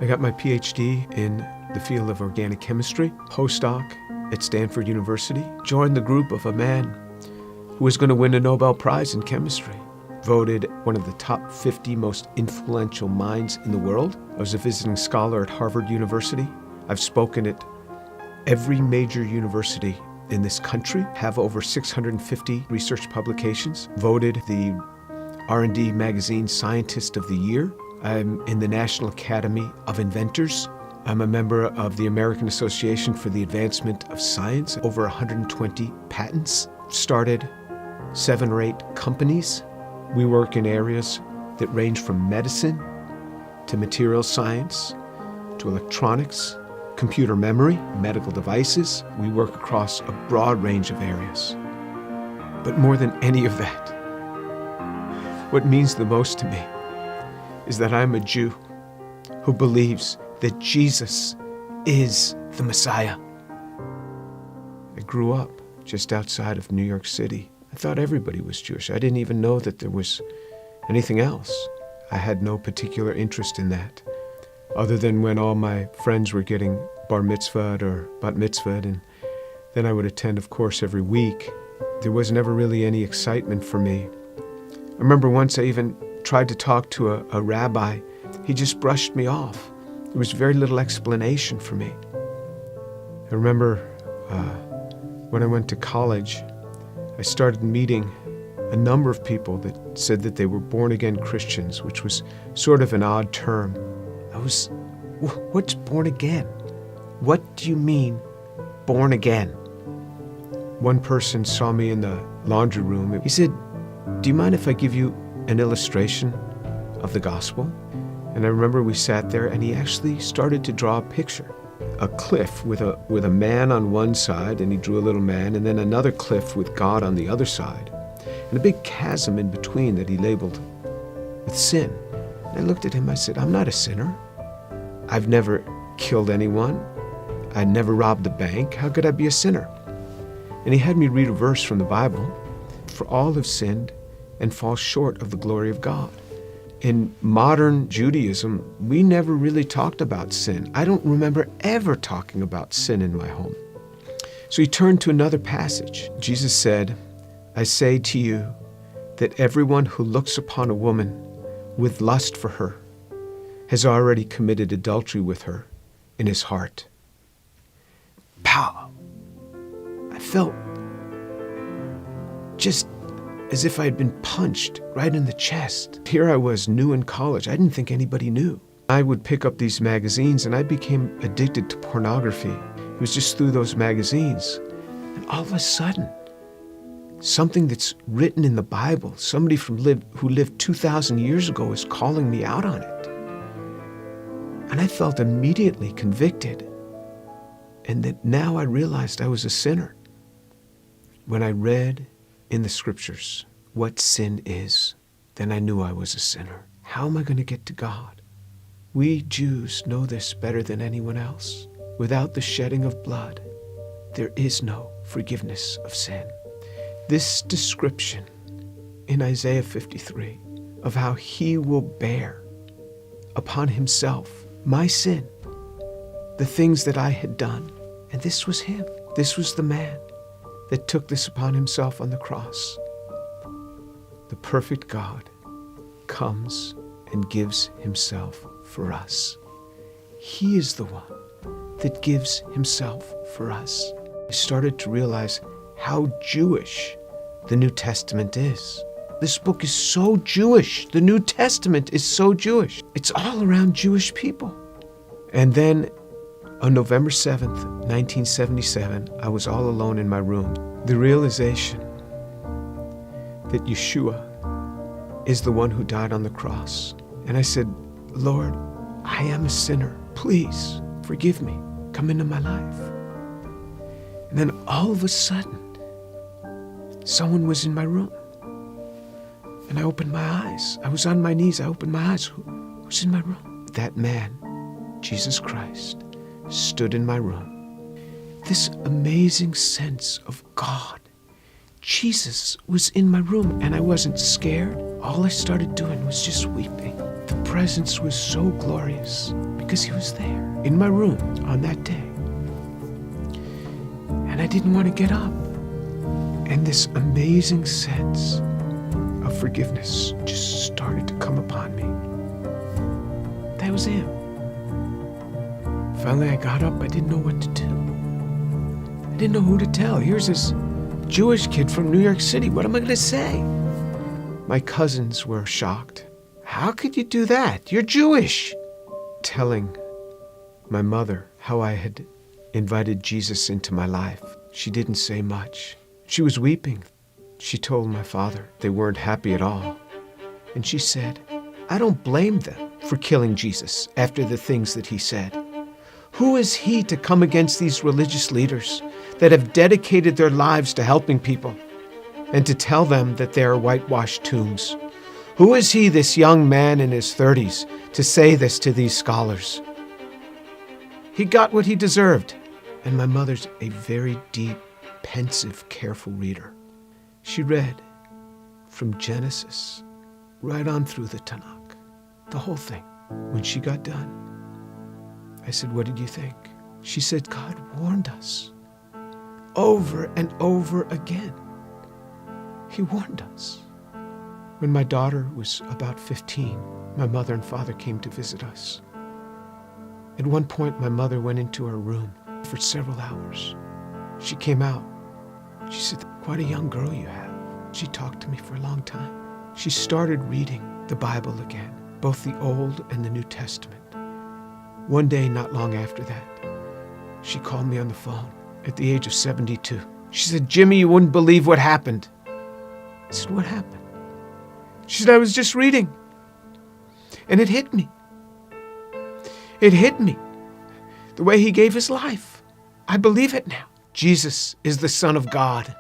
I got my PhD in the field of organic chemistry, postdoc at Stanford University, joined the group of a man who was going to win a Nobel Prize in chemistry, voted one of the top 50 most influential minds in the world. I was a visiting scholar at Harvard University. I've spoken at every major university in this country, have over 650 research publications, voted the R&D magazine Scientist of the Year. I'm in the National Academy of Inventors. I'm a member of the American Association for the Advancement of Science, over 120 patents, started 7 or 8 companies. We work in areas that range from medicine to material science to electronics, computer memory, medical devices. We work across a broad range of areas. But more than any of that, what means the most to me is that I'm a Jew who believes that Jesus is the Messiah. I grew up just outside of New York City. I thought everybody was Jewish. I didn't even know that there was anything else. I had no particular interest in that, other than when all my friends were getting bar mitzvahed or bat mitzvahed, and then I would attend, of course, every week. There was never really any excitement for me. I remember once I even tried to talk to a rabbi. He just brushed me off. There was very little explanation for me. I remember when I went to college, I started meeting a number of people that said that they were born-again Christians, which was sort of an odd term. What's born again? What do you mean, born again? One person saw me in the laundry room. He said, "Do you mind if I give you an illustration of the gospel?" And I remember we sat there and he actually started to draw a picture. A cliff with a man on one side, and he drew a little man, and then another cliff with God on the other side, and a big chasm in between that he labeled with sin. And I looked at him, I said, "I'm not a sinner. I've never killed anyone. I never robbed a bank. How could I be a sinner?" And he had me read a verse from the Bible. "For all have sinned and fall short of the glory of God." In modern Judaism, we never really talked about sin. I don't remember ever talking about sin in my home. So he turned to another passage. Jesus said, "I say to you that everyone who looks upon a woman with lust for her has already committed adultery with her in his heart." Pow! I felt just as if I had been punched right in the chest. Here I was, new in college. I didn't think anybody knew. I would pick up these magazines and I became addicted to pornography. It was just through those magazines. And all of a sudden, something that's written in the Bible, somebody who lived 2,000 years ago is calling me out on it. And I felt immediately convicted. And that now I realized I was a sinner. When I read in the scriptures what sin is, then I knew I was a sinner. How am I going to get to God? We Jews know this better than anyone else. Without the shedding of blood, there is no forgiveness of sin. This description in Isaiah 53 of how he will bear upon himself my sin, the things that I had done, and this was him. This was the man that took this upon himself on the cross. The perfect God comes and gives himself for us. He is the one that gives himself for us. I started to realize how Jewish the New Testament is. This book is so Jewish. The New Testament is so Jewish. It's all around Jewish people. And then on November 7th, 1977, I was all alone in my room. The realization that Yeshua is the one who died on the cross. And I said, "Lord, I am a sinner. Please forgive me. Come into my life." And then all of a sudden, someone was in my room. And I opened my eyes. I was on my knees. I opened my eyes. Who's in my room? That man, Jesus Christ, stood in my room. This amazing sense of God. Jesus was in my room and I wasn't scared. All I started doing was just weeping. The presence was so glorious because because he was there in my room on that day. And I didn't want to get up. And this amazing sense of forgiveness just started to come upon me. That was him. Finally, I got up. I didn't know what to do. I didn't know who to tell. Here's this Jewish kid from New York City. What am I going to say? My cousins were shocked. How could you do that? You're Jewish. Telling my mother how I had invited Jesus into my life. She didn't say much. She was weeping. She told my father they weren't happy at all. And she said, I don't blame them for killing Jesus after the things that he said. Who is he to come against these religious leaders that have dedicated their lives to helping people and to tell them that they are whitewashed tombs? Who is he, this young man in his 30s, to say this to these scholars? He got what he deserved. And my mother's a very deep, pensive, careful reader. She read from Genesis right on through the Tanakh, the whole thing. When she got done, I said, what did you think? She said, God warned us over and over again. He warned us. When my daughter was about 15, my mother and father came to visit us. At one point, my mother went into her room for several hours. She came out. She said, quite a young girl you have. She talked to me for a long time. She started reading the Bible again, both the Old and the New Testament. One day, not long after that, she called me on the phone at the age of 72. She said, Jimmy, you wouldn't believe what happened. I said, what happened? She said, I was just reading. And it hit me. It hit me. The way he gave his life. I believe it now. Jesus is the Son of God.